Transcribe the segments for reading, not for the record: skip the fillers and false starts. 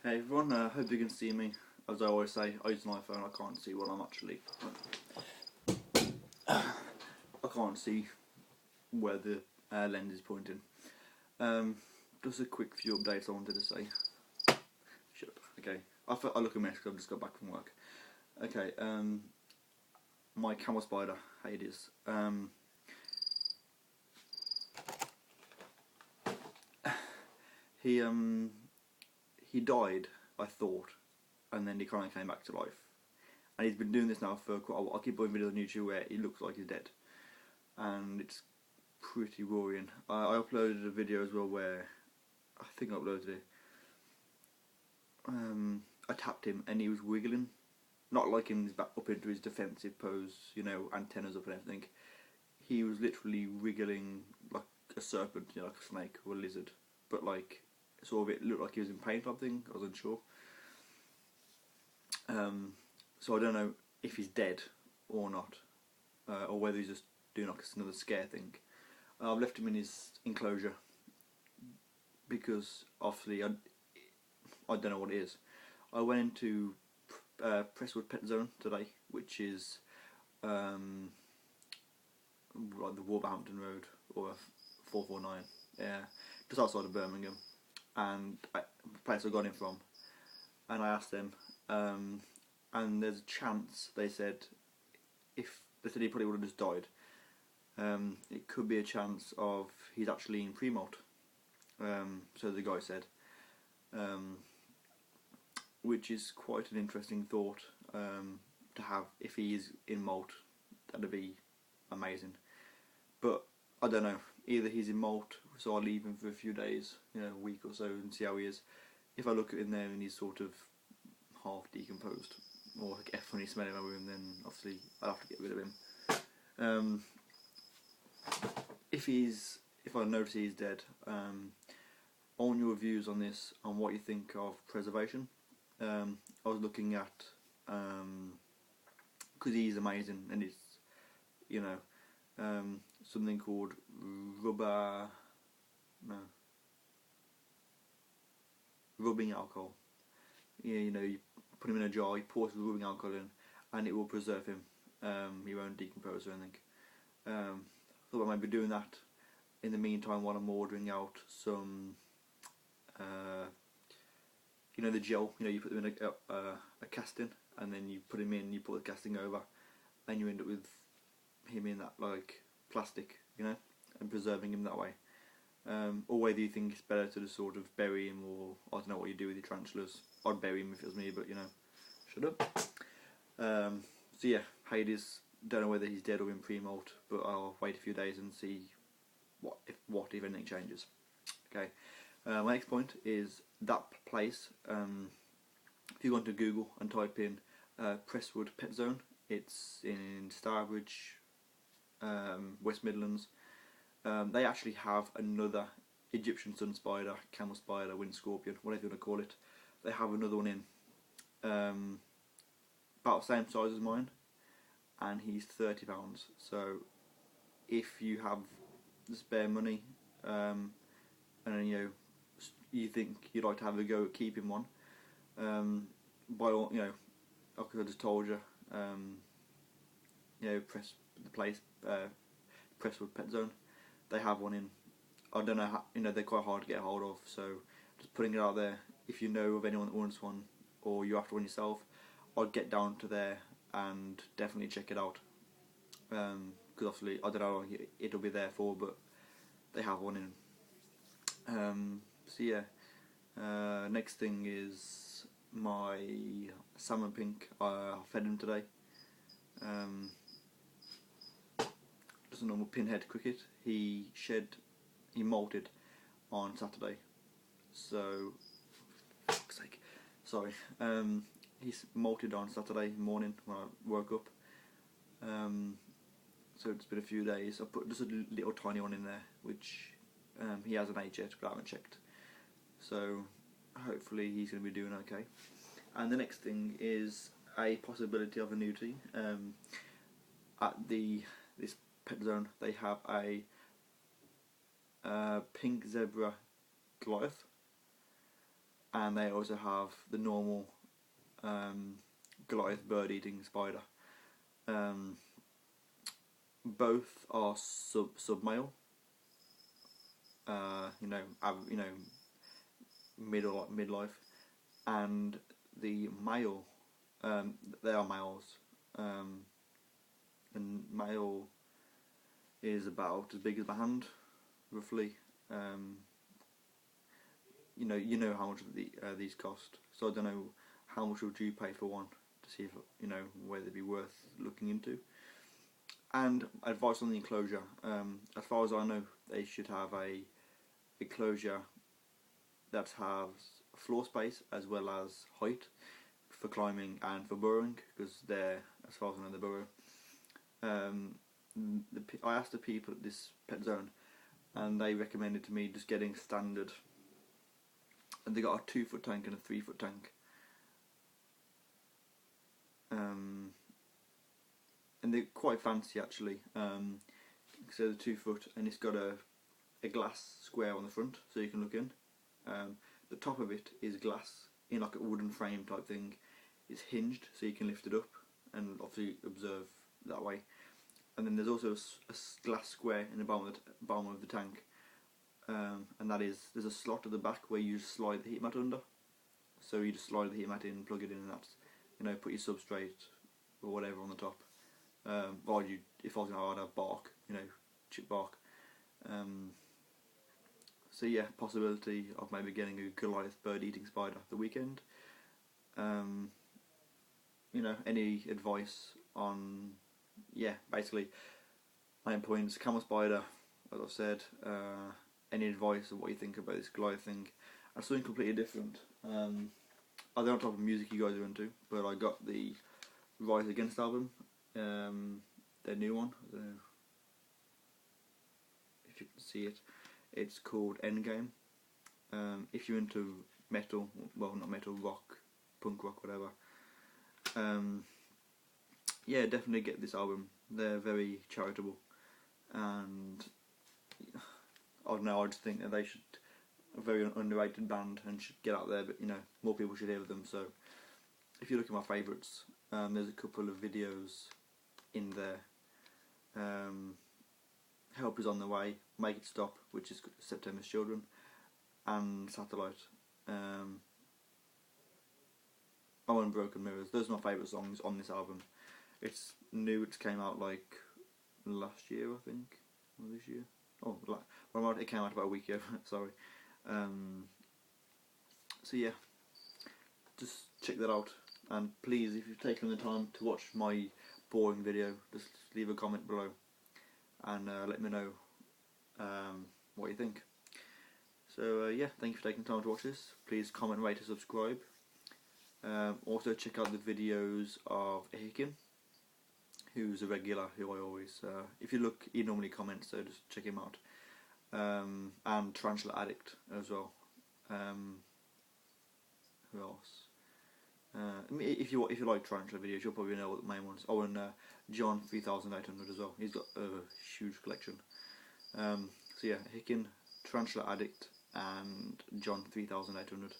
Hey everyone, hope you can see me. As I always say, I use an iPhone, I can't see what I'm actually... I can't see where the lens is pointing. Just a quick few updates I wanted to say. Shut up, okay. I look a mess because I've just got back from work. Okay, my camel spider, Hades, he died, I thought, and then he kind of came back to life. And he's been doing this now for quite a while. I keep putting videos on YouTube where he looks like he's dead, and it's pretty worrying. I uploaded a video as well where I think I uploaded it. I tapped him and he was wiggling, not like in his back up into his defensive pose, you know, antennas up and everything. He was literally wriggling like a serpent, you know, like a snake or a lizard, but like sort of it looked like he was in pain type thing. I wasn't sure. So I don't know if he's dead or not, or whether he's just doing like another scare thing. I've left him in his enclosure because obviously I don't know what it is. I went into Presswood Pet Zone today, which is like the Wolverhampton Road or 449, yeah, just outside of Birmingham, and the place I got him from, and I asked them, and there's a chance, they said, if they said he probably would have just died. It could be a chance of he's actually in pre-molt. So the guy said, which is quite an interesting thought to have. If he is in molt, that'd be amazing. But I don't know. Either he's in molt, so I'll leave him for a few days, you know, a week or so, and see how he is. If I look at him there and he's sort of half decomposed, or get a funny smell in my room, then obviously I'll have to get rid of him. If I notice he's dead, I want your views on this, on what you think of preservation. I was looking at, because he's amazing, and it's, you know, something called rubbing alcohol. Yeah, you know, you put him in a jar, you pour some rubbing alcohol in, and it will preserve him. He won't decompose or anything. Thought I might be doing that in the meantime while I'm ordering out some, you know, the gel. You know, you put them in a casting, and then you put him in, you put the casting over, and you end up with him in that like plastic, you know, and preserving him that way. Or whether you think it's better to just sort of bury him, or I don't know what you do with your tarantulas. I'd bury him if it was me, but you know, shut up. So yeah, Hades. Don't know whether he's dead or in pre-molt, but I'll wait a few days and see what if anything changes. Okay. My next point is that place. If you go onto Google and type in Presswood Pet Zone, it's in Starbridge, West Midlands. They actually have another Egyptian sun spider, camel spider, wind scorpion, whatever you want to call it. They have another one in, about the same size as mine, and he's £30. So if you have the spare money, and you know, you think you'd like to have a go at keeping one, by all, you know, like I just told you, you know, Presswood Pet Zone, they have one in. I don't know how, you know, they're quite hard to get a hold of, so just putting it out there. If you know of anyone that wants one, or you're after one yourself, I'd get down to there and definitely check it out. Because obviously I don't know how long it'll be there for, but they have one in. So yeah, next thing is my salmon pink. I fed him today. Just a normal pinhead cricket. He molted on Saturday. So, fuck's sake, sorry. He's molted on Saturday morning when I woke up. So it's been a few days. I put just a little tiny one in there, which he hasn't ate yet, but I haven't checked. So hopefully he's going to be doing okay. And the next thing is a possibility of a nudity. At this pet zone, they have a pink zebra Goliath, and they also have the normal Goliath bird-eating spider. Both are sub male. You know, midlife, and the male, they are males, and male is about as big as my hand, roughly. You know how much these cost, so I don't know how much would you pay for one, to see if you know whether it'd be worth looking into. And advice on the enclosure. As far as I know, they should have a enclosure that has floor space as well as height for climbing and for burrowing, because they're, as far as I know, they burrow. I asked the people at this pet zone, and they recommended to me just getting standard. And they got a 2-foot tank and a 3-foot tank. And they're quite fancy actually. So the 2-foot, and it's got a glass square on the front, so you can look in. The top of it is glass in like a wooden frame type thing. It's hinged, so you can lift it up and obviously observe that way. And then there's also a glass square in the bottom of the tank, and that is, there's a slot at the back where you just slide the heat mat under. So you just slide the heat mat in, plug it in, and that's, you know, put your substrate or whatever on the top. Or if I was I'd have bark, you know, chip bark. So yeah, possibility of maybe getting a Goliath bird-eating spider the weekend. You know, any advice on, yeah, basically, main points, camel spider, as I've said. Any advice on what you think about this Goliath thing? And something completely different. I don't know what type of music you guys are into, but I got the Rise Against album, their new one. I don't know if you can see it. It's called Endgame. If you're into metal, well, not metal, rock, punk rock, whatever, yeah, definitely get this album. They're very charitable, and I don't know, I just think that they should, a very underrated band, and should get out there, but you know, more people should hear them. So if you look at my favourites, there's a couple of videos in there. Help Is On The Way, Make It Stop, which is September's Children, and Satellite. Oh, and Broken Mirrors. Those are my favourite songs on this album. It's new, it came out like last year, I think, or this year. Oh, well, it came out about a week ago, sorry. So yeah, just check that out, and please, if you've taken the time to watch my boring video, just leave a comment below, and let me know what you think. So yeah, thank you for taking the time to watch this. Please comment, rate and subscribe. Also check out the videos of Hicken, who's a regular, who I always, if you look, he normally comments, so just check him out. And Tarantula Addict as well. Who else? I mean, if you like tarantula videos, you'll probably know what the main ones. Oh, and John 3800 as well. He's got a huge collection. So yeah, Hicken, Tarantula Addict, and John 3800.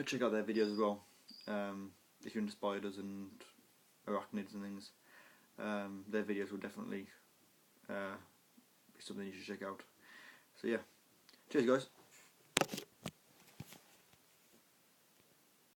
Check out their videos as well. If you're into spiders and arachnids and things, their videos will definitely be something you should check out. So yeah, cheers guys.